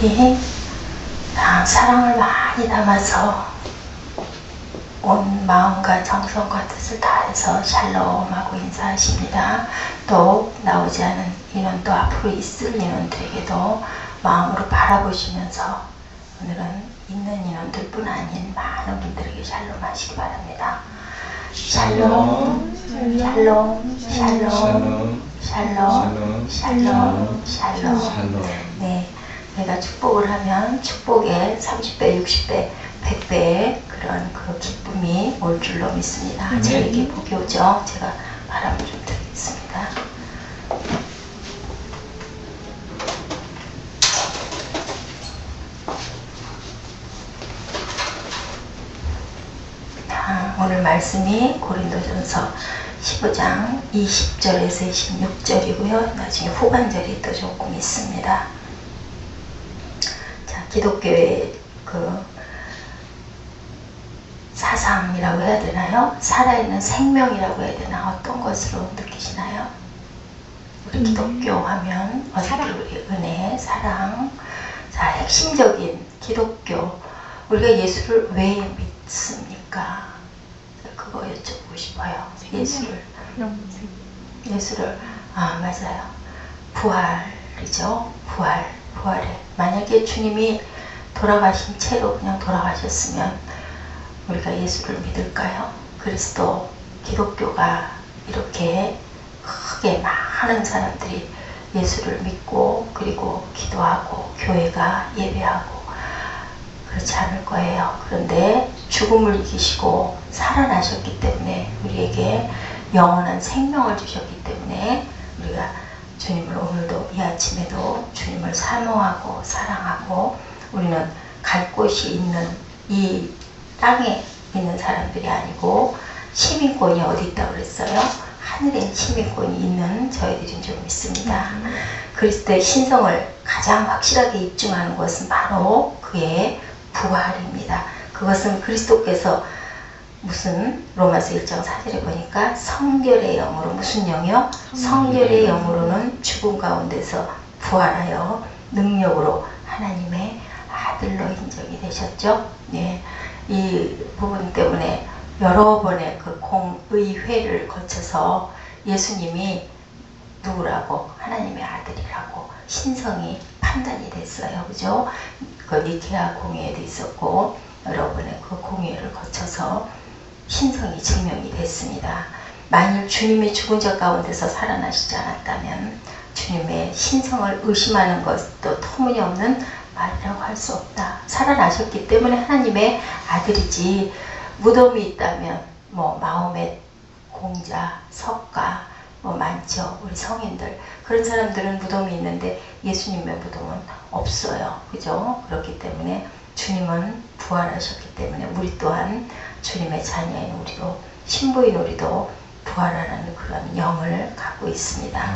우리 사랑을 많이 담아서 온 마음과 정성과 뜻을 다해서 샬롬하고 인사하십니다. 또 나오지 않은 인원, 또 앞으로 있을 인원들에게도 마음으로 바라보시면서 오늘은 있는 인원들뿐 아닌 많은 분들에게 샬롬 하시기 바랍니다. 샬롬, 샬롬, 샬롬, 샬롬, 샬롬, 샬롬. 네, 내가 축복을 하면 축복의 30배, 60배, 100배의 그런 그 기쁨이 올 줄로 믿습니다. 저에게 복이 오죠. 제가 바람을 좀 드리겠습니다. 오늘 말씀이 고린도전서 15장 20절에서 26절이고요. 나중에 후반절이 또 조금 있습니다. 자, 기독교의 그 사상이라고 해야 되나요? 살아있는 생명이라고 해야 되나? 어떤 것으로 느끼시나요? 우리 기독교 하면 사랑. 우리 은혜, 사랑. 자, 핵심적인 기독교. 우리가 예수를 왜 믿습니까? 그거 여쭤보고 싶어요. 예수를 맞아요. 부활이죠. 부활에 만약에 주님이 돌아가신 채로 그냥 돌아가셨으면 우리가 예수를 믿을까요? 그리스도 기독교가 이렇게 크게 많은 사람들이 예수를 믿고 그리고 기도하고 교회가 예배하고 그렇지 않을 거예요. 그런데 죽음을 이기시고 살아나셨기 때문에 우리에게 영원한 생명을 주셨기 때문에 우리가 주님을 오늘도 이 아침에도 주님을 사모하고 사랑하고 우리는 갈 곳이 있는 이 땅에 있는 사람들이 아니고 시민권이 어디 있다고 그랬어요? 하늘에 시민권이 있는 저희들인 줄 믿습니다. 그리스도의 신성을 가장 확실하게 입증하는 것은 바로 그의 부활입니다. 그것은 그리스도께서 무슨 로마서 1장 4절에 보니까 성결의 영으로 무슨 영이요? 성결의 영으로는 죽음 가운데서 부활하여 능력으로 하나님의 아들로 인정이 되셨죠. 네, 이 부분 때문에 여러 번의 그 공의회를 거쳐서 예수님이 누구라고 하나님의 아들이라고 신성이 판단이 됐어요. 그죠? 그 니케아 공회에도 있었고 여러 번의 그 공회를 거쳐서 신성이 증명이 됐습니다. 만일 주님이 죽은 자 가운데서 살아나시지 않았다면 주님의 신성을 의심하는 것도 터무니없는 말이라고 할 수 없다. 살아나셨기 때문에 하나님의 아들이지. 무덤이 있다면 뭐 마호멧 공자, 석가 뭐 많죠. 우리 성인들 그런 사람들은 무덤이 있는데 예수님의 무덤은 없어요. 그죠? 그렇기 때문에 주님은 부활하셨기 때문에 우리 또한 주님의 자녀인 우리도 신부인 우리도 부활하는 그런 영을 갖고 있습니다.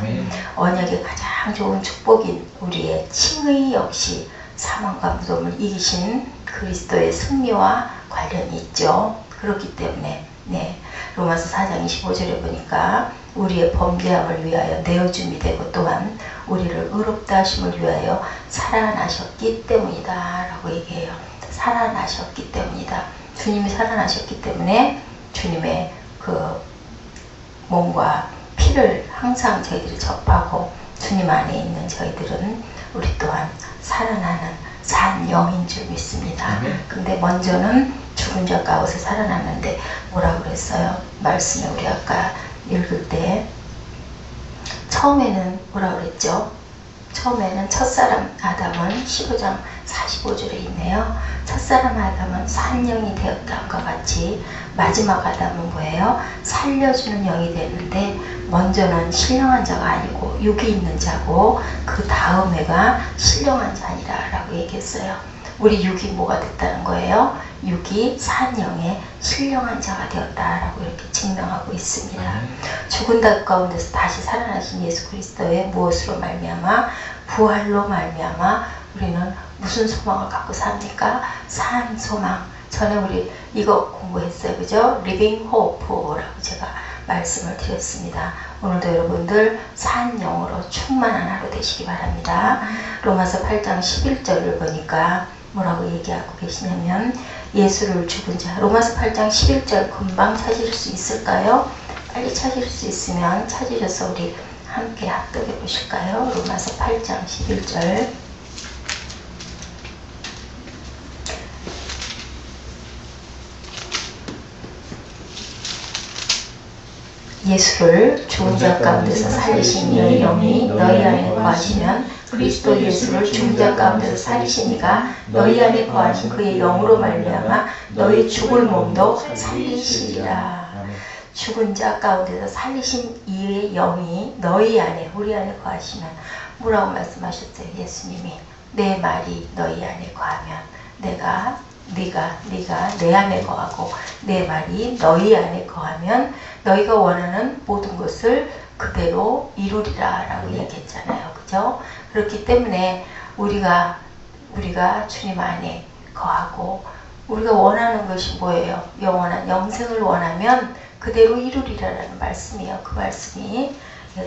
언약의 가장 좋은 축복인 우리의 칭의 역시 사망과 무덤을 이기신 그리스도의 승리와 관련이 있죠. 그렇기 때문에 로마서 4장 25절에 보니까 우리의 범죄함을 위하여 내어줌이 되고 또한 우리를 의롭다 하심을 위하여 살아나셨기 때문이다 라고 얘기해요. 살아나셨기 때문이다. 주님이 살아나셨기 때문에 주님의 그 몸과 피를 항상 저희들이 접하고 주님 안에 있는 저희들은 우리 또한 살아나는 산 영인 줄 믿습니다. 근데 먼저는 죽은 자 가운데서 살아났는데 뭐라고 그랬어요? 말씀에 우리 아까 읽을 때 처음에는 뭐라고 그랬죠? 처음에는 첫사람 아담은 15장 45절에 있네요. 첫사람 아담은 산 영이 되었다함과 같이 마지막 아담은 뭐예요? 살려주는 영이 되는데 먼저는 신령한 자가 아니고 육이 있는 자고 그 다음에가 신령한 자니라 라고 얘기했어요. 우리 육이 뭐가 됐다는 거예요? 육이 산 영의 신령한 자가 되었다라고 이렇게 증명하고 있습니다. 죽은 자 가운데서 다시 살아나신 예수 그리스도의 무엇으로 말미암아? 부활로 말미암아 우리는 무슨 소망을 갖고 삽니까? 산 소망. 전에 우리 이거 공부했어요. 그죠? Living Hope라고 제가 말씀을 드렸습니다. 오늘도 여러분들 산 영으로 충만한 하루 되시기 바랍니다. 로마서 8장 11절을 보니까 뭐라고 얘기하고 계시냐면 예수를 죽은 자. 로마서 8장 11절 금방 찾으실 수 있을까요? 빨리 찾을 수 있으면 찾으셔서 우리 함께 합독해 보실까요? 로마서 8장 11절. 예수를 죽은 자 가운데서 살리신 이의 영이 너희 안에 거하시면 그리스도 예수를 죽은 자 가운데서 살리신 이가 너희 안에 거하신 그의 영으로 말미암아 너희 죽을 몸도 살리시리라. 죽은 자 가운데서 살리신 이의 영이 너희 안에, 우리 안에 거하시면 뭐라고 말씀하셨어요? 예수님이 내 말이 너희 안에 거하면 네가 내 안에 거하고 내 말이 너희 안에 거하면 너희가 원하는 모든 것을 그대로 이루리라 라고 얘기했잖아요. 그죠? 그렇기 때문에 우리가 주님 안에 거하고 우리가 원하는 것이 뭐예요? 영원한 영생을 원하면 그대로 이루리라라는 말씀이에요. 그 말씀이.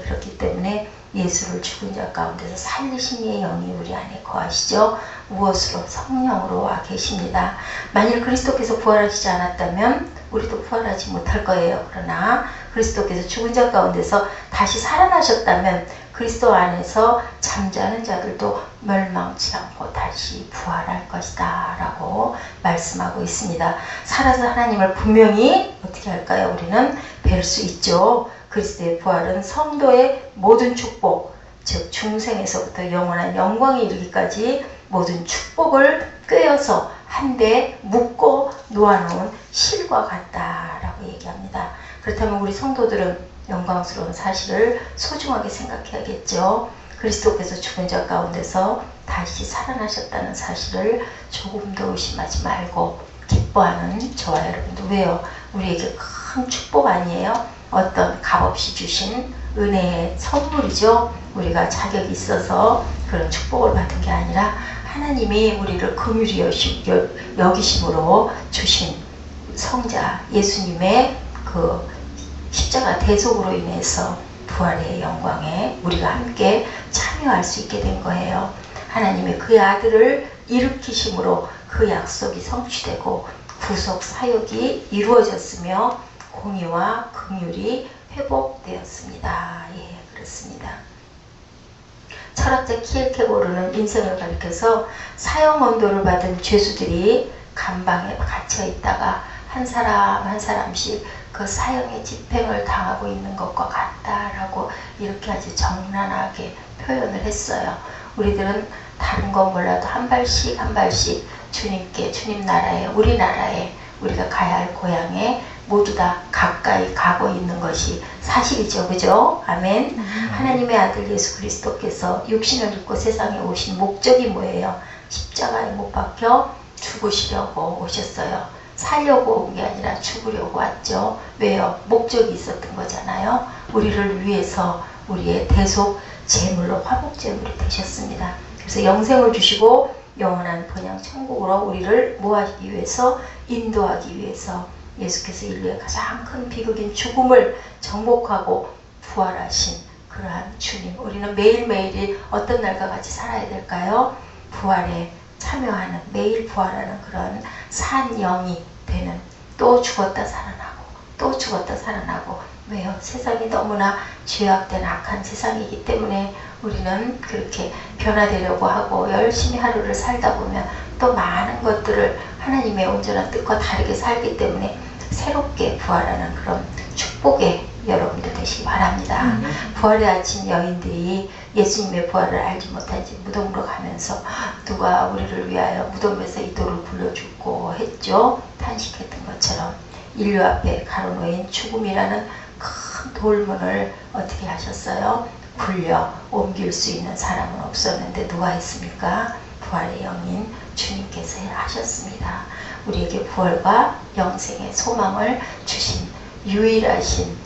그렇기 때문에 예수를 죽은 자 가운데서 살리신 이의 영이 우리 안에 거하시죠. 무엇으로? 성령으로 와 계십니다. 만일 그리스도께서 부활하시지 않았다면 우리도 부활하지 못할 거예요. 그러나 그리스도께서 죽은 자 가운데서 다시 살아나셨다면 그리스도 안에서 잠자는 자들도 멸망치 않고 다시 부활할 것이다 라고 말씀하고 있습니다. 살아서 하나님을 분명히 어떻게 할까요? 우리는 뵐 수 있죠. 그리스도의 부활은 성도의 모든 축복, 즉 중생에서부터 영원한 영광에 이르기까지 모든 축복을 꿰어서 한데 묶고 놓아놓은 실과 같다라고 얘기합니다. 그렇다면 우리 성도들은 영광스러운 사실을 소중하게 생각해야겠죠. 그리스도께서 죽은 자 가운데서 다시 살아나셨다는 사실을 조금도 의심하지 말고 기뻐하는 저와 여러분도. 왜요? 우리에게 큰 축복 아니에요? 어떤 값없이 주신 은혜의 선물이죠. 우리가 자격이 있어서 그런 축복을 받은 게 아니라 하나님이 우리를 긍휼히 여기심으로 주신 성자 예수님의 그 십자가 대속으로 인해서 부활의 영광에 우리가 함께 참여할 수 있게 된 거예요. 하나님의 그의 아들을 일으키심으로 그 약속이 성취되고 구속 사역이 이루어졌으며 공의와 긍휼이 회복되었습니다. 예, 그렇습니다. 철학자 키엘케고르는 인생을 가리켜서 사형 언도를 받은 죄수들이 감방에 갇혀 있다가 한 사람 한 사람씩 그 사형의 집행을 당하고 있는 것과 같다라고 이렇게 아주 정난하게 표현을 했어요. 우리들은 다른 건 몰라도 한 발씩 한 발씩 주님께, 주님 나라에, 우리나라에, 우리가 가야 할 고향에 모두 다 가까이 가고 있는 것이 사실이죠. 그죠? 아멘. 하나님의 아들 예수 그리스도께서 육신을 입고 세상에 오신 목적이 뭐예요? 십자가에 못 박혀 죽으시려고 오셨어요. 살려고 온 게 아니라 죽으려고 왔죠. 왜요? 목적이 있었던 거잖아요. 우리를 위해서 우리의 대속 제물로 화목 제물이 되셨습니다. 그래서 영생을 주시고 영원한 번영 천국으로 우리를 모아주기 위해서, 인도하기 위해서 예수께서 인류의 가장 큰 비극인 죽음을 정복하고 부활하신 그러한 주님. 우리는 매일매일이 어떤 날과 같이 살아야 될까요? 부활에 참여하는, 매일 부활하는 그런 산 영이 되는, 또 죽었다 살아나고 또 죽었다 살아나고. 왜요? 세상이 너무나 죄악된 악한 세상이기 때문에 우리는 그렇게 변화되려고 하고 열심히 하루를 살다 보면 또 많은 것들을 하나님의 온전한 뜻과 다르게 살기 때문에 새롭게 부활하는 그런 축복의 여러분들 되시기 바랍니다. 부활의 아침 여인들이 예수님의 부활을 알지 못한 채 무덤으로 가면서 누가 우리를 위하여 무덤에서 이 돌을 굴려 죽고 했죠. 탄식했던 것처럼 인류 앞에 가로놓인 죽음이라는 큰 돌문을 어떻게 하셨어요? 굴려 옮길 수 있는 사람은 없었는데 누가 했습니까? 부활의 영인 주님께서 하셨습니다. 우리에게 부활과 영생의 소망을 주신 유일하신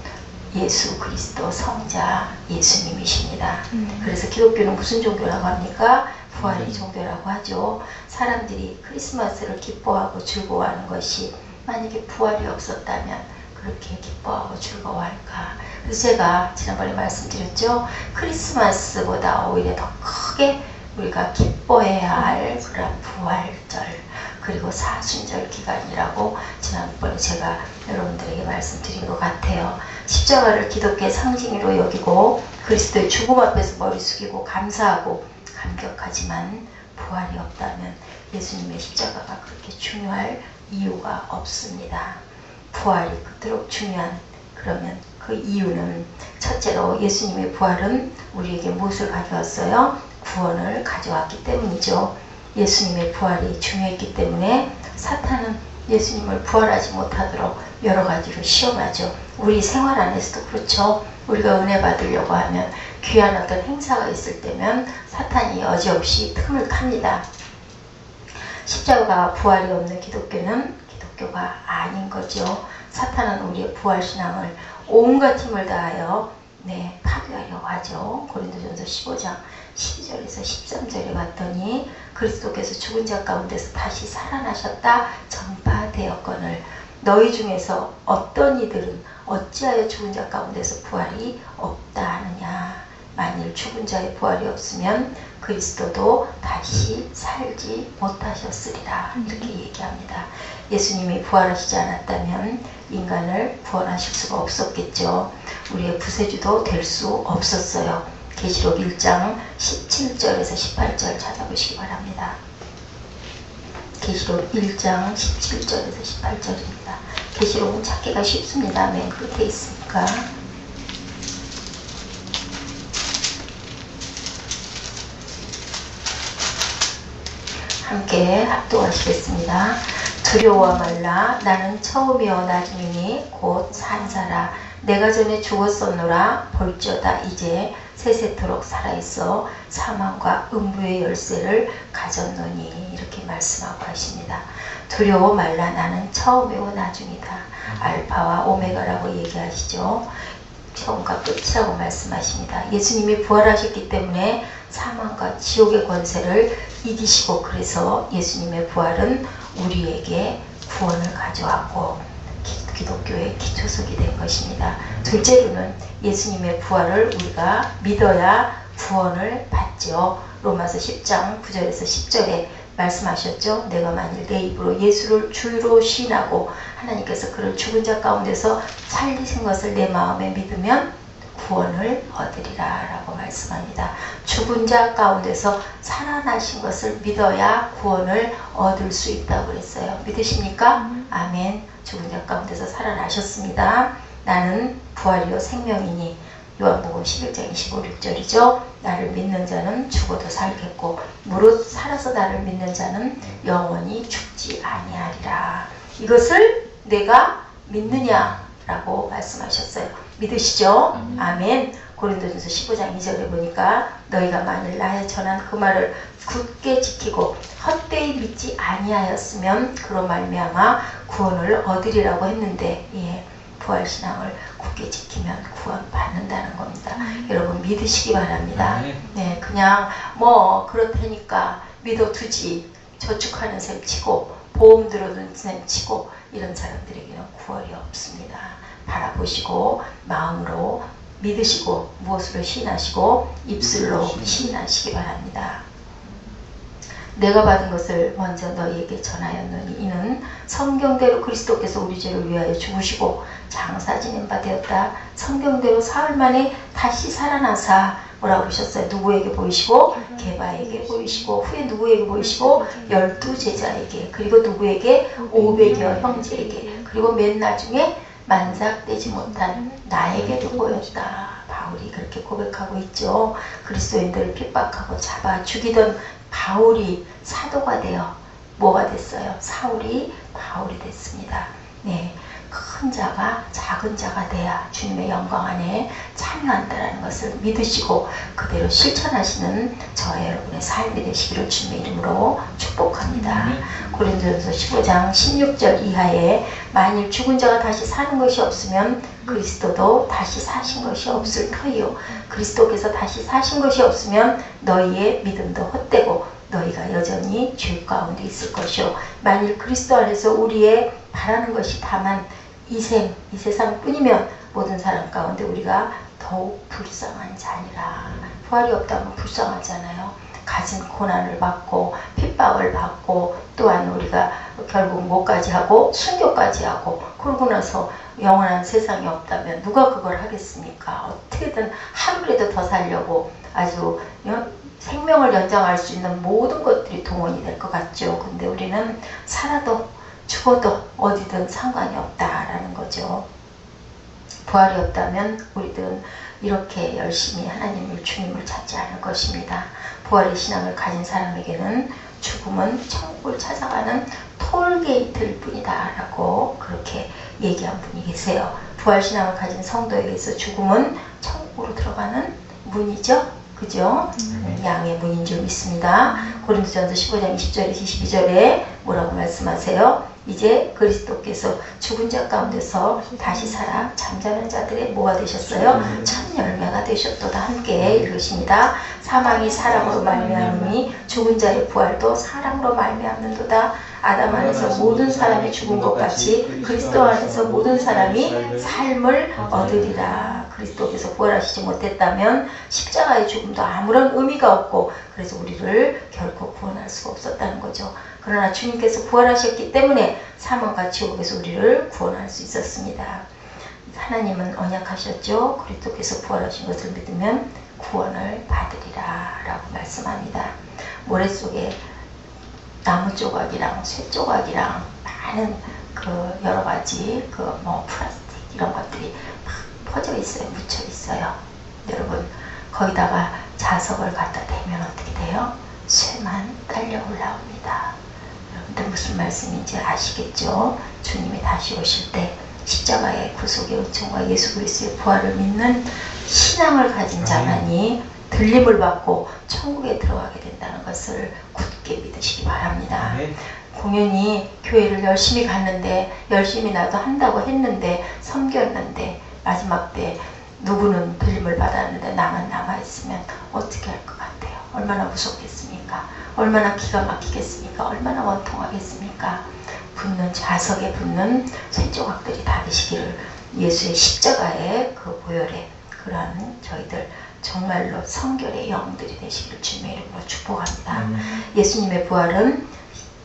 예수 그리스도 성자 예수님이십니다. 그래서 기독교는 무슨 종교라고 합니까? 부활의 종교라고 하죠. 사람들이 크리스마스를 기뻐하고 즐거워하는 것이 만약에 부활이 없었다면 그렇게 기뻐하고 즐거워할까? 그래서 제가 지난번에 말씀드렸죠. 크리스마스보다 오히려 더 크게 우리가 기뻐해야 할 그런 부활절 그리고 사순절 기간이라고 지난번에 제가 여러분들에게 말씀드린 것 같아요. 십자가를 기독교의 상징으로 여기고 그리스도의 죽음 앞에서 머리 숙이고 감사하고 감격하지만 부활이 없다면 예수님의 십자가가 그렇게 중요할 이유가 없습니다. 부활이 그토록 중요한 그러면 그 이유는 첫째로 예수님의 부활은 우리에게 무엇을 가져왔어요? 구원을 가져왔기 때문이죠. 예수님의 부활이 중요했기 때문에 사탄은 예수님을 부활하지 못하도록 여러 가지로 시험하죠. 우리 생활 안에서도 그렇죠. 우리가 은혜 받으려고 하면 귀한 어떤 행사가 있을 때면 사탄이 여지없이 틈을 탑니다. 십자가가 부활이 없는 기독교는 기독교가 아닌 거죠. 사탄은 우리의 부활신앙을 온갖 힘을 다하여 파괴하려고 하죠. 고린도전서 15장 12절에서 13절에 봤더니 그리스도께서 죽은 자 가운데서 다시 살아나셨다 전파되었거늘 너희 중에서 어떤 이들은 어찌하여 죽은 자 가운데서 부활이 없다 하느냐. 만일 죽은 자의 부활이 없으면 그리스도도 다시 살지 못하셨으리라. 이렇게 얘기합니다. 예수님이 부활하시지 않았다면 인간을 구원하실 수가 없었겠죠. 우리의 구세주도 될 수 없었어요. 계시록 1장 17절에서 18절 찾아보시기 바랍니다. 계시록 1장 17절에서 18절입니다. 계시록은 찾기가 쉽습니다. 맨 끝에 있으니까. 함께 합독하시겠습니다. 두려워 말라. 나는 처음이요 나중이니 곧 산자라. 내가 전에 죽었었노라. 볼지어다 이제 세세토록 살아있어 사망과 음부의 열쇠를 가졌노니. 이렇게 말씀하고 하십니다. 두려워 말라. 나는 처음이고 나중이다. 알파와 오메가라고 얘기하시죠. 처음과 끝이라고 말씀하십니다. 예수님이 부활하셨기 때문에 사망과 지옥의 권세를 이기시고 그래서 예수님의 부활은 우리에게 구원을 가져왔고 기독교의 기초석이 된 것입니다. 둘째로는 예수님의 부활을 우리가 믿어야 구원을 받죠. 로마서 10장 9절에서 10절에 말씀하셨죠. 내가 만일 내 입으로 예수를 주로 시인하고 하나님께서 그를 죽은 자 가운데서 살리신 것을 내 마음에 믿으면 구원을 얻으리라 라고 말씀합니다. 죽은 자 가운데서 살아나신 것을 믿어야 구원을 얻을 수 있다고 그랬어요. 믿으십니까? 아멘. 죽은 자 가운데서 살아나셨습니다. 나는 부활이요 생명이니 요한복음 11장 25, 6절이죠. 나를 믿는 자는 죽어도 살겠고 무릇 살아서 나를 믿는 자는 영원히 죽지 아니하리라. 이것을 내가 믿느냐라고 말씀하셨어요. 믿으시죠? 아멘. 고린도전서 15장 2절에 보니까 너희가 만일 나의 전한 그 말을 굳게 지키고 헛되이 믿지 아니하였으면 그로 말미암아 구원을 얻으리라고 했는데 부활신앙을 굳게 지키면 구원 받는다는 겁니다. 여러분 믿으시기 바랍니다. 네, 그냥 뭐 그렇다니까 믿어두지 저축하는 셈 치고 보험 들어둔 셈 치고 이런 사람들에게는 구원이 없습니다. 바라보시고 마음으로 믿으시고 무엇으로 시인하시고 입술로 시인하시기 바랍니다. 내가 받은 것을 먼저 너희에게 전하였노니 이는 성경대로 그리스도께서 우리 죄를 위하여 죽으시고 장사 지낸 바 되었다. 성경대로 사흘 만에 다시 살아나사 뭐라고 그러셨어요? 누구에게 보이시고 게바에게 보이시고 후에 누구에게 보이시고 12 제자에게 그리고 누구에게 500여 형제에게 그리고 맨 나중에 만삭되지 못한 나에게도 보였다. 바울이 그렇게 고백하고 있죠. 그리스도인들을 핍박하고 잡아 죽이던 바울이 사도가 되어 뭐가 됐어요? 사울이 바울이 됐습니다. 네, 큰 자가 작은 자가 돼야 주님의 영광 안에 참여한다는 것을 믿으시고 그대로 실천하시는 저와 여러분의 삶이 되시기를 주님의 이름으로 축복합니다. 고린도전서 15장 16절 이하에 만일 죽은 자가 다시 사는 것이 없으면 그리스도도 다시 사신 것이 없을 터이요 그리스도께서 다시 사신 것이 없으면 너희의 믿음도 헛되고 너희가 여전히 죄 가운데 있을 것이요 만일 그리스도 안에서 우리의 바라는 것이 다만 이 세상 뿐이면 모든 사람 가운데 우리가 더욱 불쌍한 자니라. 부활이 없다면 불쌍하잖아요. 가진 고난을 받고 핍박을 받고 또한 우리가 결국 뭐까지 하고 순교까지 하고 그러고 나서 영원한 세상이 없다면 누가 그걸 하겠습니까? 어떻게든 하루라도 더 살려고 아주 생명을 연장할 수 있는 모든 것들이 동원이 될 것 같죠. 근데 우리는 살아도 죽어도 어디든 상관이 없다라는 거죠. 부활이 없다면 우리들은 이렇게 열심히 하나님을 주님을 찾지 않을 것입니다. 부활의 신앙을 가진 사람에게는 죽음은 천국을 찾아가는 톨게이트일 뿐이다 라고 그렇게 얘기한 분이 계세요. 부활 신앙을 가진 성도에게서 죽음은 천국으로 들어가는 문이죠. 그죠? 양의 문인 줄 믿습니다. 고린도전서 15장 20절에서 22절에 뭐라고 말씀하세요? 이제 그리스도께서 죽은 자 가운데서 다시 살아 잠자는 자들의 뭐가 되셨어요? 첫 열매가 되셨도다. 함께 읽으십니다. 사망이 사람으로 말미암으니 죽은 자의 부활도 사람으로 말미암는도다. 아담 안에서 모든 사람이 죽은 것 같이 그리스도 안에서 모든 사람이 삶을 얻으리라. 그리스도께서 부활하시지 못했다면 십자가의 죽음도 아무런 의미가 없고 그래서 우리를 결코 구원할 수가 없었다는 거죠. 그러나 주님께서 부활하셨기 때문에 사망과 지옥에서 우리를 구원할 수 있었습니다. 하나님은 언약하셨죠. 그리스도께서 부활하신 것을 믿으면 구원을 받으리라 라고 말씀합니다. 모래 속에 나무 조각이랑 쇠 조각이랑 많은 그 여러 가지 플라스틱 이런 것들이 막 퍼져 있어요. 묻혀 있어요. 여러분 거기다가 자석을 갖다 대면 어떻게 돼요? 쇠만 딸려 올라옵니다. 여러분들 무슨 말씀인지 아시겠죠? 주님이 다시 오실 때 십자가의 구속의 은총과 예수 그리스도의 부활을 믿는 신앙을 가진 자만이 들림을 받고 천국에 들어가게 된다는 것을 굳게 믿으시기 바랍니다. 공연히 교회를 열심히 갔는데 열심히 나도 한다고 했는데 섬겼는데 마지막 때 누구는 들림을 받았는데 나만 남아있으면 어떻게 할 것 같아요? 얼마나 무섭겠습니까? 얼마나 기가 막히겠습니까? 얼마나 원통하겠습니까? 붙는 자석에 붙는 쇠조각들이 닿으시기를 예수의 십자가의 그 보혈에 그러한 저희들 정말로 성결의 영들이 되시기를 주님의 이름으로 축복합니다. 예수님의 부활은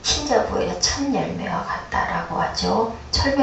흰자 부활의 첫 열매와 같다라고 하죠. 첫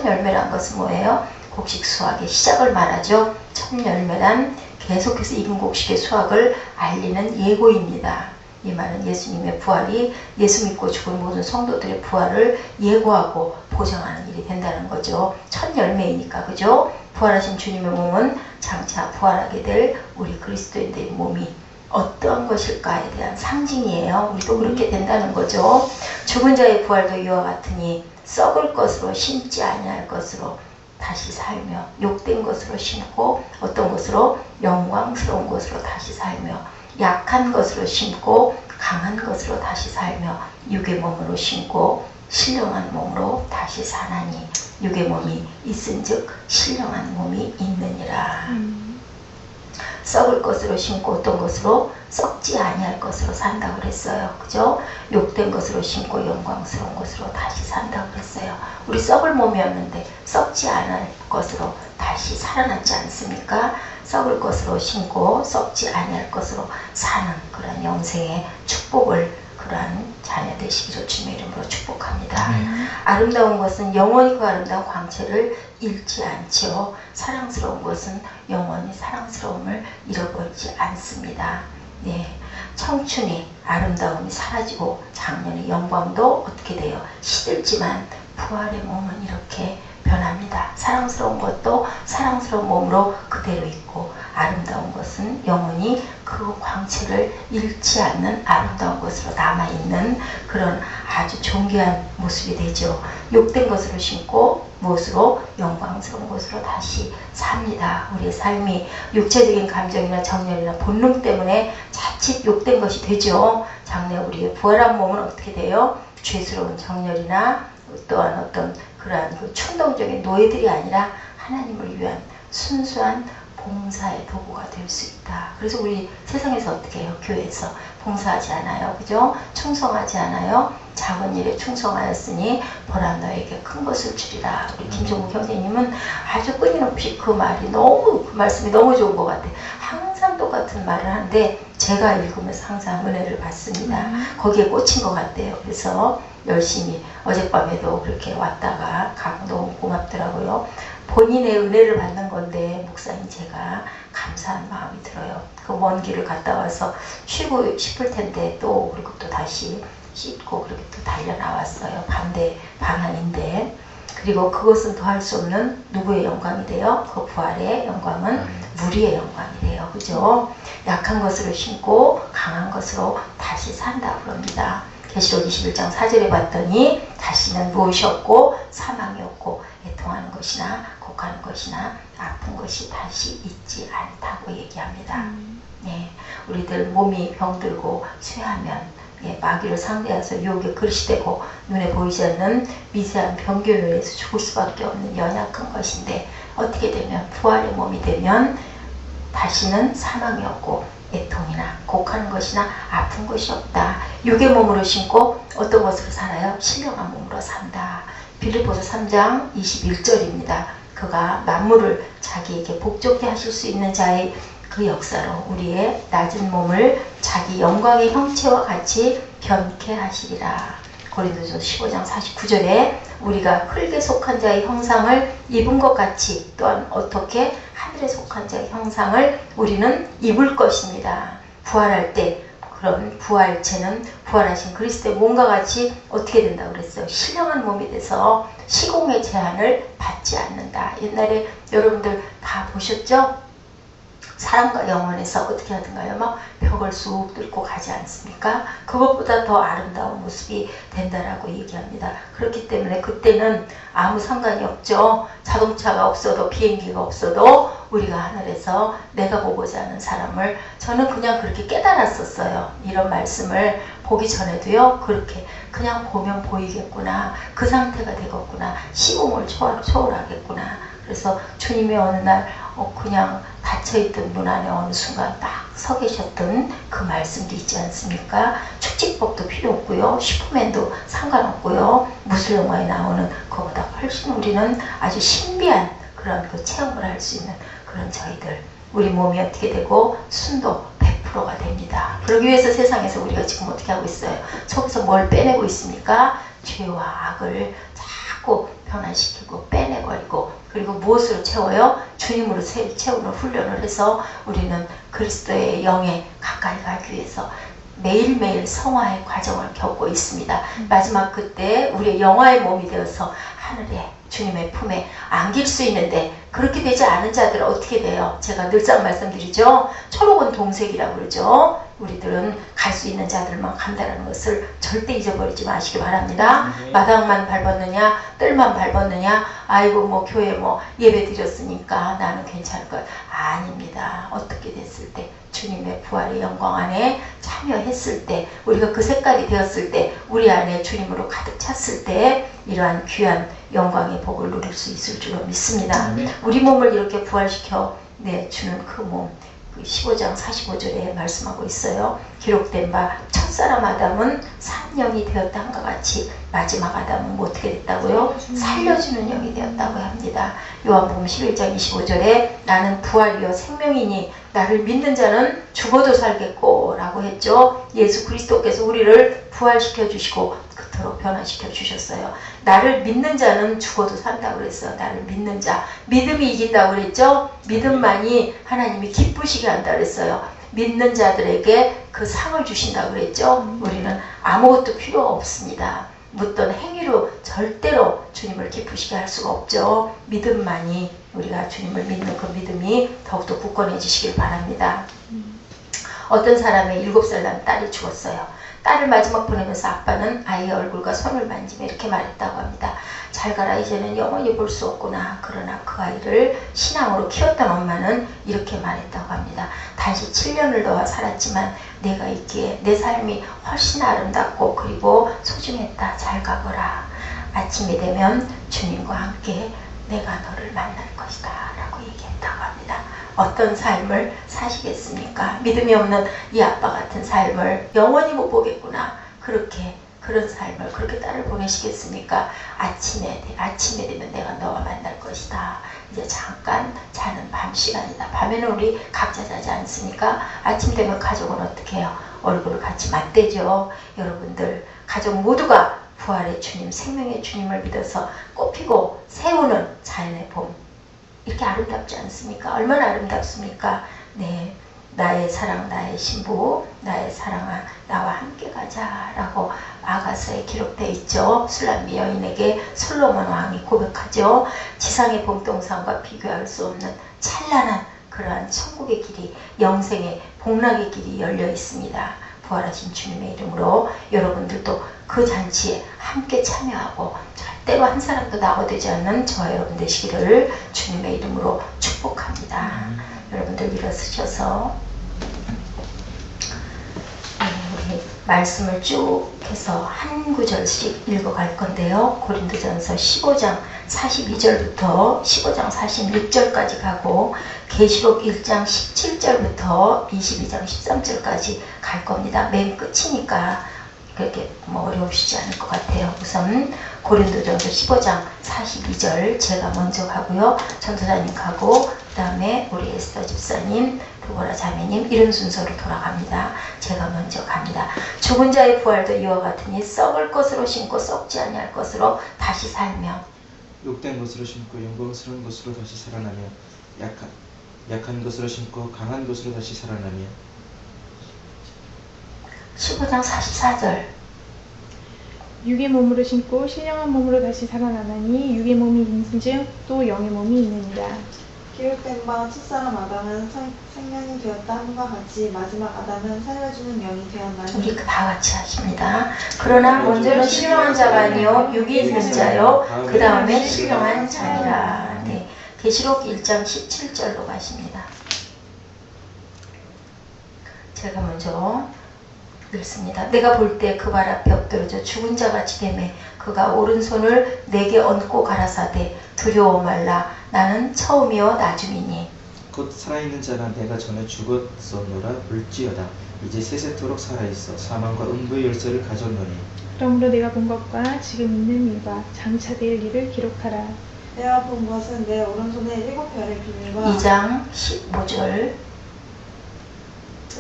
열매란 것은 뭐예요? 곡식 수확의 시작을 말하죠. 첫 열매란 계속해서 익은 곡식의 수확을 알리는 예고입니다. 이 말은 예수님의 부활이 예수 믿고 죽은 모든 성도들의 부활을 예고하고 보장하는 일이 된다는 거죠. 첫 열매이니까 그죠? 부활하신 주님의 몸은 장차 부활하게 될 우리 그리스도인들의 몸이 어떠한 것일까에 대한 상징이에요. 우리도 그렇게 된다는 거죠. 죽은 자의 부활도 이와 같으니 썩을 것으로 심지 아니할 것으로 다시 살며 욕된 것으로 심고 어떤 것으로 영광스러운 것으로 다시 살며 약한 것으로 심고 강한 것으로 다시 살며 육의 몸으로 심고 신령한 몸으로 다시 사나니 육의 몸이 있은즉 신령한 몸이 있느니라. 썩을 것으로 심고 어떤 것으로 썩지 아니할 것으로 산다고 그랬어요. 그죠? 욕된 것으로 심고 영광스러운 것으로 다시 산다고 그랬어요. 우리 썩을 몸이었는데 썩지 않을 것으로 다시 살아났지 않습니까? 썩을 것으로 심고 썩지 아니할 것으로 사는 그런 영생의 축복을 그러한 자녀 되시기를 주님의 이름으로 축복합니다. 아름다운 것은 영원히 그 아름다운 광채를 잃지 않지요. 사랑스러운 것은 영원히 사랑스러움을 잃어버리지 않습니다. 네, 청춘이 아름다움이 사라지고 장년의 영광도 어떻게 돼요? 시들지만 부활의 몸은 이렇게 변합니다. 사랑스러운 것도 사랑스러운 몸으로 그대로 있고 아름다운 것은 영원히 그 광채를 잃지 않는 아름다운 것으로 남아있는 그런 아주 존귀한 모습이 되죠. 욕된 것으로 심고 무엇으로? 영광스러운 것으로 다시 삽니다. 우리의 삶이 육체적인 감정이나 정열이나 본능 때문에 자칫 욕된 것이 되죠. 장래 우리의 부활한 몸은 어떻게 돼요? 죄스러운 정열이나 또한 어떤 그러한 그 충동적인 노예들이 아니라 하나님을 위한 순수한 봉사의 도구가 될 수 있다. 그래서 우리 세상에서 어떻게 해요? 교회에서 봉사하지 않아요. 그죠? 충성하지 않아요. 작은 일에 충성하였으니 보라 너에게 큰 것을 주리라. 우리 김종국 형제님은 아주 끊임없이 그 말씀이 너무 좋은 것 같아요. 항상 똑같은 말을 하는데 제가 읽으면서 항상 은혜를 받습니다. 거기에 꽂힌 것 같아요. 그래서 열심히 어젯밤에도 그렇게 왔다가 가고 너무 고맙더라고요. 본인의 은혜를 받는 건데 목사님 제가 감사한 마음이 들어요. 그 먼 길을 갔다 와서 쉬고 싶을 텐데 또 그리고 또 다시 씻고 그렇게 또 달려 나왔어요. 반대 방향인데 그리고 그것은 더할 수 없는 누구의 영광이 돼요? 그 부활의 영광은 우리의 영광이 돼요. 그죠? 약한 것으로 심고 강한 것으로 다시 산다 그럽니다. 계시록 21장 4절에 봤더니 다시는 무엇이 없고 사망이 없고 애통하는 것이나 곡하는 것이나 아픈 것이 다시 있지 않다고 얘기합니다. 네, 우리들 몸이 병들고 쇠하면 마귀를 상대해서 유혹의 그릇이 되고 눈에 보이지 않는 미세한 병균에 의해서 죽을 수밖에 없는 연약한 것인데 어떻게 되면 부활의 몸이 되면 다시는 사망이 없고 애통이나 곡하는 것이나 아픈 것이 없다. 육의 몸으로 신고 어떤 것으로 살아요? 신령한 몸으로 산다. 빌립보서 3장 21절입니다. 그가 만물을 자기에게 복종케 하실 수 있는 자의 그 역사로 우리의 낮은 몸을 자기 영광의 형체와 같이 변케 하시리라. 고린도전서 15장 49절에 우리가 흙에 속한 자의 형상을 입은 것 같이 또한 어떻게 하늘에 속한 자의 형상을 우리는 입을 것입니다. 부활할 때 그런 부활체는 부활하신 그리스도의 몸과 같이 어떻게 된다고 그랬어요? 신령한 몸이 돼서 시공의 제한을 받지 않는다. 옛날에 여러분들 다 보셨죠? 사람과 영혼에서 어떻게 하던가요? 막 벽을 쑥 뚫고 가지 않습니까? 그것보다 더 아름다운 모습이 된다라고 얘기합니다. 그렇기 때문에 그때는 아무 상관이 없죠. 자동차가 없어도 비행기가 없어도 우리가 하늘에서 내가 보고자 하는 사람을 저는 그냥 그렇게 깨달았었어요. 이런 말씀을 보기 전에도요. 그렇게 그냥 보면 보이겠구나. 그 상태가 되겠구나. 시공을 초월하겠구나. 그래서 주님이 어느 날 그냥 닫혀있던 문 안에 어느 순간 딱 서 계셨던 그 말씀도 있지 않습니까? 축지법도 필요 없고요. 슈퍼맨도 상관없고요. 무술 영화에 나오는 그거보다 훨씬 우리는 아주 신비한 그런 그 체험을 할 수 있는 그런 저희들. 우리 몸이 어떻게 되고 순도 100%가 됩니다. 그러기 위해서 세상에서 우리가 지금 어떻게 하고 있어요? 속에서 뭘 빼내고 있습니까? 죄와 악을 자꾸 변화시키고 빼내버리고 그리고 무엇으로 채워요? 주님으로 채우는 훈련을 해서 우리는 그리스도의 영에 가까이 가기 위해서 매일매일 성화의 과정을 겪고 있습니다. 마지막 그때 우리의 영화의 몸이 되어서 하늘에 주님의 품에 안길 수 있는데 그렇게 되지 않은 자들은 어떻게 돼요? 제가 늘상 말씀드리죠. 초록은 동색이라고 그러죠. 우리들은 갈 수 있는 자들만 간다는 것을 절대 잊어버리지 마시기 바랍니다. 마당만 밟았느냐 뜰만 밟았느냐 아이고 뭐 교회 뭐 예배 드렸으니까 나는 괜찮을 것 아닙니다. 어떻게 됐을 때 주님의 부활의 영광 안에 참여했을 때 우리가 그 색깔이 되었을 때 우리 안에 주님으로 가득 찼을 때 이러한 귀한 영광의 복을 누릴 수 있을 줄로 믿습니다. 우리 몸을 이렇게 부활시켜 주는 그 몸 15장 45절에 말씀하고 있어요. 기록된 바 첫사람 아담은 산 영이 되었다 한것 같이 마지막 아담은 뭐 어떻게 됐다고요? 살려주는 영이 되었다고 합니다. 요한복음 11장 25절에 나는 부활이요 생명이니 나를 믿는 자는 죽어도 살겠고 라고 했죠. 예수 그리스도께서 우리를 부활시켜 주시고 그토록 변화시켜 주셨어요. 나를 믿는 자는 죽어도 산다고 그랬어요. 나를 믿는 자. 믿음이 이긴다고 그랬죠. 믿음만이 하나님이 기쁘시게 한다고 그랬어요. 믿는 자들에게 그 상을 주신다고 그랬죠. 우리는 아무것도 필요 없습니다. 묻던 행위로 절대로 주님을 기쁘시게 할 수가 없죠. 믿음만이 우리가 주님을 믿는 그 믿음이 더욱더 굳건해지시길 바랍니다. 어떤 사람의 7살 난 딸이 죽었어요. 딸을 마지막 보내면서 아빠는 아이의 얼굴과 손을 만지며 이렇게 말했다고 합니다. 잘 가라 이제는 영원히 볼 수 없구나. 그러나 그 아이를 신앙으로 키웠던 엄마는 이렇게 말했다고 합니다. 다시 7년을 더와 살았지만 내가 있기에 내 삶이 훨씬 아름답고 그리고 소중했다. 잘 가거라. 아침이 되면 주님과 함께 내가 너를 만날 것이다 라고 얘기했다고 합니다. 어떤 삶을 사시겠습니까? 믿음이 없는 이 아빠 같은 삶을 영원히 못 보겠구나. 그런 삶을 그렇게 딸을 보내시겠습니까? 아침에 되면 내가 너와 만날 것이다. 이제 잠깐 자는 밤 시간이다. 밤에는 우리 각자 자지 않습니까? 아침 되면 가족은 어떻게 해요? 얼굴을 같이 맞대죠. 여러분들 가족 모두가 부활의 주님, 생명의 주님을 믿어서 꽃피고 세우는 자연의 봄. 이렇게 아름답지 않습니까? 얼마나 아름답습니까? 네, 나의 사랑, 나의 신부, 나의 사랑아, 나와 함께 가자라고 아가서에 기록되어 있죠. 술람미 여인에게 솔로몬 왕이 고백하죠. 지상의 봄동산과 비교할 수 없는 찬란한 그러한 천국의 길이, 영생의 복락의 길이 열려 있습니다. 부활하신 주님의 이름으로 여러분들도 그 잔치에 함께 참여하고 절대로 한 사람도 낙오되지 않는 저와 여러분 되시기를 주님의 이름으로 축복합니다. 여러분들 일어서셔서 우리 말씀을 쭉 해서 한 구절씩 읽어갈 건데요. 고린도전서 15장 42절부터 15장 46절까지 가고 계시록 1장 17절부터 22장 13절까지 갈 겁니다. 맨 끝이니까 그렇게 어려우시지 않을 것 같아요. 우선 고린도전서 15장 42절 제가 먼저 가고요. 전도사님 가고 그 다음에 우리 에스더 집사님, 도보라 자매님 이런 순서로 돌아갑니다. 제가 먼저 갑니다. 죽은 자의 부활도 이와 같으니 썩을 것으로 심고 썩지 아니할 것으로 다시 살며 욕된 것으로 심고 영광스러운 것으로 다시 살아나며 약한 것으로 심고 강한 것으로 다시 살아나며 15장 44절 육의 몸으로 심고 신령한 몸으로 다시 살아나나니 육의 몸이 있은즉 또 영의 몸이 있느니라. 기록된 바 첫사람 아담은 생명이 되었다 함과 같이 마지막 아담은 살려주는 영이 되었나니 우리 다 같이 하십니다. 그러나 먼저는 신령한 자가 아니요 육이 있는 자요 그 다음에 신령한 자니라. 네, 계시록 1장 17절로 가십니다. 제가 먼저 읽습니다. 내가 볼 때 그 발 앞에 엎드러져 죽은 자같이 되매 그가 오른손을 내게 얹고 가라사대 두려워 말라 나는 처음이요 나중이니 곧 살아있는 자가 내가 전에 죽었었노라 볼지어다 이제 세세토록 살아있어 사망과 음부의 열쇠를 가졌노니 그러므로 내가 본 것과 지금 있는 일과 장차 될 일을 기록하라. 내가 본 것은 내 오른손에 7별의 비밀과 2장 15절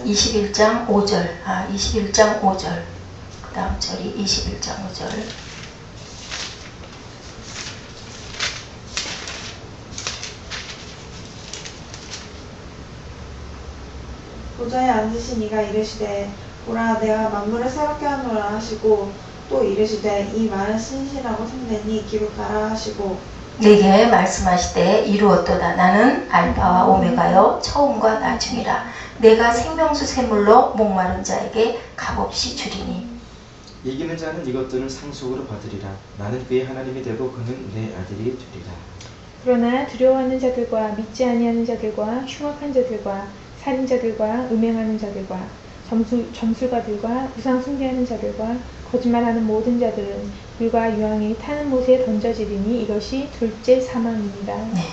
21장 5절 21장 5절 그 다음 절이 21장 5절 보좌에 앉으신 이가 이르시되 보라 내가 만물을 새롭게 하노라 하시고 또 이르시되 이 말은 신실하고 참되니 기록하라 하시고 내게 말씀하시되 이루었도다 나는 알파와 오메가요 처음과 나중이라 내가 생명수 샘물로 목마른 자에게 값없이 주리니 이기는 자는 이것들을 상속으로 받으리라 나는 그의 하나님이 되고 그는 내 아들이 되리라. 그러나 두려워하는 자들과 믿지 아니하는 자들과 흉악한 자들과 살인자들과 음행하는 자들과 점술가들과 우상 숭배하는 자들과 거짓말하는 모든 자들은 불과 유황이 타는 못에 던져지리니 이것이 둘째 사망입니다. 네,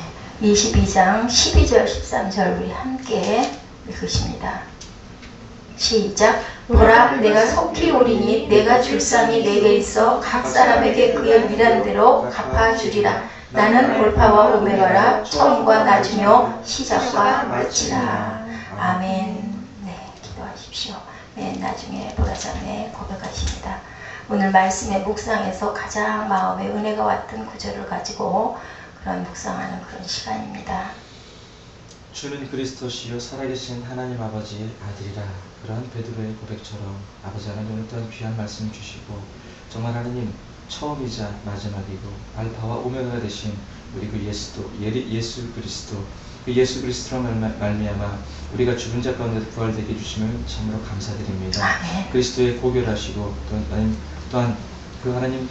22장 12절 13절 우리 함께 읽으십니다. 시작. 보라 내가 속히 오리니 내가 줄 쌈이 내게 있어 각 사람에게 그의 일한 대로 갚아주리라. 나는 알파와 오메가라 처음과 나중이요 시작과 마치라. 아멘. 네, 기도하십시오. 맨 나중에 보라자매 고백하십니다. 오늘 말씀의 묵상에서 가장 마음에 은혜가 왔던 구절을 가지고 그런 묵상하는 그런 시간입니다. 주는 그리스도시요 살아계신 하나님 아버지의 아들이라. 그러한 베드로의 고백처럼 아버지 하나님 오늘 또한 귀한 말씀 주시고 정말 하나님 처음이자 마지막이고 알파와 오메가가 되신 우리 그 예수 그리스도 그 예수 그리스도로 말미암아 우리가 죽은 자 가운데 부활되게 해주심을 참으로 감사드립니다. 아멘. 그리스도의 고결하시고 또한 그 하나님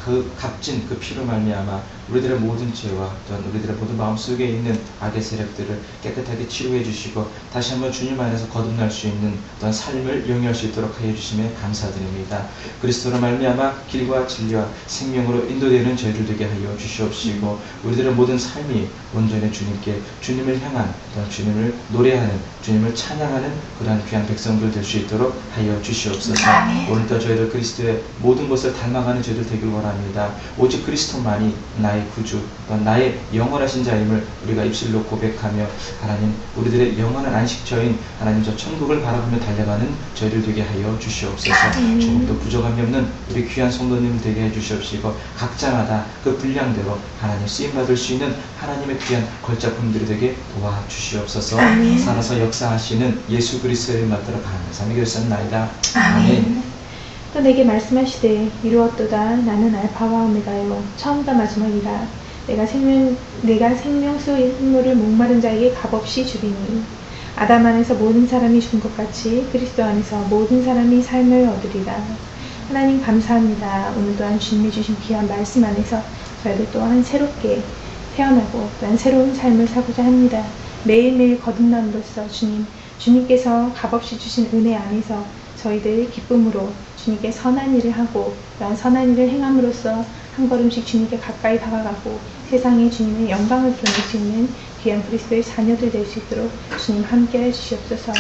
그 값진 그 피로 말미암아 우리들의 모든 죄와 또한 우리들의 모든 마음속에 있는 악의 세력들을 깨끗하게 치료해 주시고 다시 한번 주님 안에서 거듭날 수 있는 또한 삶을 영위할 수 있도록 하여 주심에 감사드립니다. 그리스도로 말미암아 길과 진리와 생명으로 인도되는 저희들 되게 하여 주시옵시고 우리들의 모든 삶이 온전히 주님을 향한 또한 주님을 노래하는 주님을 찬양하는 그러한 귀한 백성들 될 수 있도록 하여 주시옵소서. 오늘도 저희들 그리스도의 모든 것을 닮아가는 저희들 되길 원합니다. 오직 그리스도만이 나의 구주 또한 나의 영원하신 자임을 우리가 입술로 고백하며 하나님 우리들의 영원한 안식처인 하나님 저 천국을 바라보며 달려가는 저희들 되게 하여 주시옵소서. 조금도 부족함이 없는 우리 귀한 성도님들 되게 해 주시옵시고 각자마다 그 분량대로 하나님 쓰임받을 수 있는 하나님의 귀한 걸작품들이 되게 도와주시옵소서. 살아서 역사하시는 예수 그리스도의 맞들어 감사하며 기도했나이다. 아멘. 또 내게 말씀하시되 이루었도다. 나는 알파와 오메가요 처음과 마지막이라. 내가 생명수 인물을 목마른 자에게 값없이 주리니 아담 안에서 모든 사람이 죽은 것 같이 그리스도 안에서 모든 사람이 삶을 얻으리라. 하나님 감사합니다. 오늘 또한 주님이 주신 귀한 말씀 안에서 저희들 또한 새롭게 태어나고 또한 새로운 삶을 살고자 합니다. 매일매일 거듭남으로써 주님께서 값없이 주신 은혜 안에서 저희들 기쁨으로 주님께 선한 일을 하고 또한 선한 일을 행함으로써 한 걸음씩 주님께 가까이 다가가고 세상에 주님의 영광을 드러낼 수 있는 귀한 그리스도의 자녀들 될 수 있도록 주님 함께해 주시옵소서.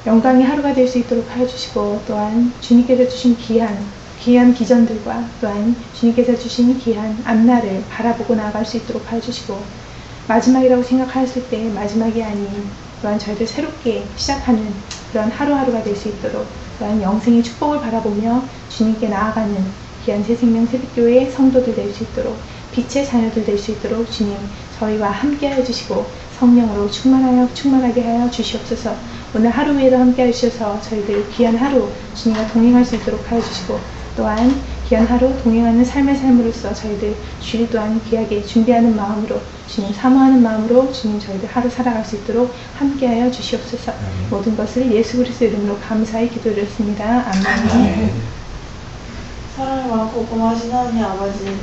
영광의 하루가 될 수 있도록 하여 주시고 또한 주님께서 주신 귀한 기전들과 또한 주님께서 주신 귀한 앞날을 바라보고 나아갈 수 있도록 하여 주시고 마지막이라고 생각하였을 때 마지막이 아닌 또한 저희들 새롭게 시작하는 그런 하루하루가 될 수 있도록 또한 영생의 축복을 바라보며 주님께 나아가는 귀한 새생명 새벽교회 성도들 될 수 있도록 빛의 자녀들 될 수 있도록 주님 저희와 함께 하여 주시고 성령으로 충만하게 하여 주시옵소서. 오늘 하루 위에도 함께 하셔서 저희들 귀한 하루 주님과 동행할 수 있도록 하여 주시고 또한 귀한 하루 동행하는 삶의 삶으로서 저희들 주일 또한 귀하게 준비하는 마음으로 주님 사모하는 마음으로 주님 저희들 하루 살아갈 수 있도록 함께하여 주시옵소서. 모든 것을 예수 그리스도 이름으로 감사히 기도드렸습니다. 아멘. 사랑이 많고 고마우신 하나님 아버지,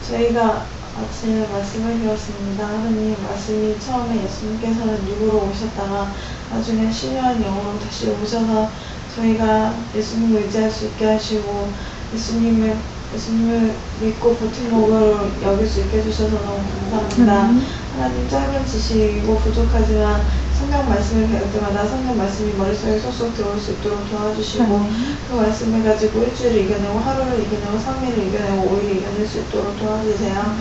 저희가 아침에 말씀을 배웠습니다. 하나님 말씀이 처음에 예수님께서는 육으로 오셨다가 나중에 신령한 영으로 다시 오셔서 저희가 예수님을 의지할 수 있게 하시고 예수님을 믿고 버팀목을 여길 수 있게 해주셔서 너무 감사합니다. 하나님 짧은 지식이고 부족하지만 성경 말씀을 배울 때마다 성경 말씀이 머릿속에 쏙쏙 들어올 수 있도록 도와주시고 그 말씀을 가지고 일주일을 이겨내고 하루를 이겨내고 3일을 이겨내고 5일을 이겨낼 수 있도록 도와주세요.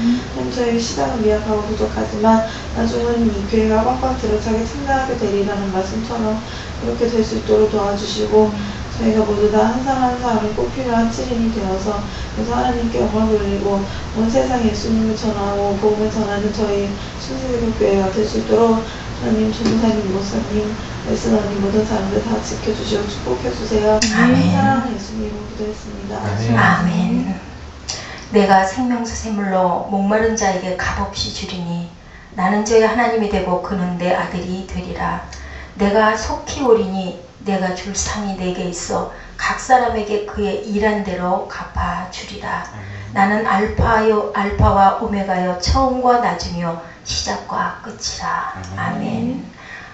저희 시간은 미약하고 부족하지만 나중은 이 교회가 꽉꽉 들어차게 충분하게 되리라는 말씀처럼 그렇게 될 수 있도록 도와주시고 저희가 모두 다 한 사람 한 사람이 꼭 필요한 치린이 되어서 그래서 하나님께 영광을 돌리고 온 세상에 예수님을 전하고 복음을 전하는 저희 순수기독 교회가 될 수 있도록 하나님 전도사님, 목사님, 레스너님 모든 사람들 다 지켜주시고 축복해주세요. 아멘. 사랑하는 예수님으로 기도했습니다. 아멘. 내가 생명수 샘물로 목마른 자에게 값없이 주리니 나는 저의 하나님이 되고 그는 내 아들이 되리라. 내가 속히 오리니 내가 줄 상이 내게 있어 각 사람에게 그의 일한 대로 갚아주리라. 나는 알파와 오메가여 처음과 나중이요 시작과 끝이라. 아멘.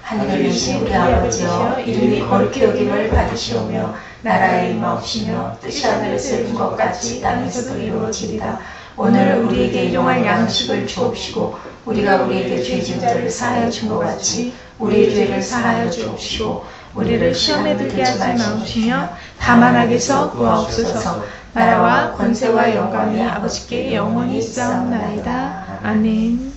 하늘에 계신 우리 아버지여 이름이 거룩히 여김을 받으시오며 나라의 임하옵시며 뜻이 하늘에서 이룬 것 같이 땅에서도 이루어지리라. 오늘 우리에게 일용할 양식을 주옵시고 우리가 우리에게 죄 지은 자를 사하여 준 것 같이 우리의 죄를 사하여 주옵시고 우리를 시험에 들게 하지 마옵시며 다만 악에서 구하옵소서. 나라와 권세와 영광이 아버지께 영원히 있사옵나이다. 아멘.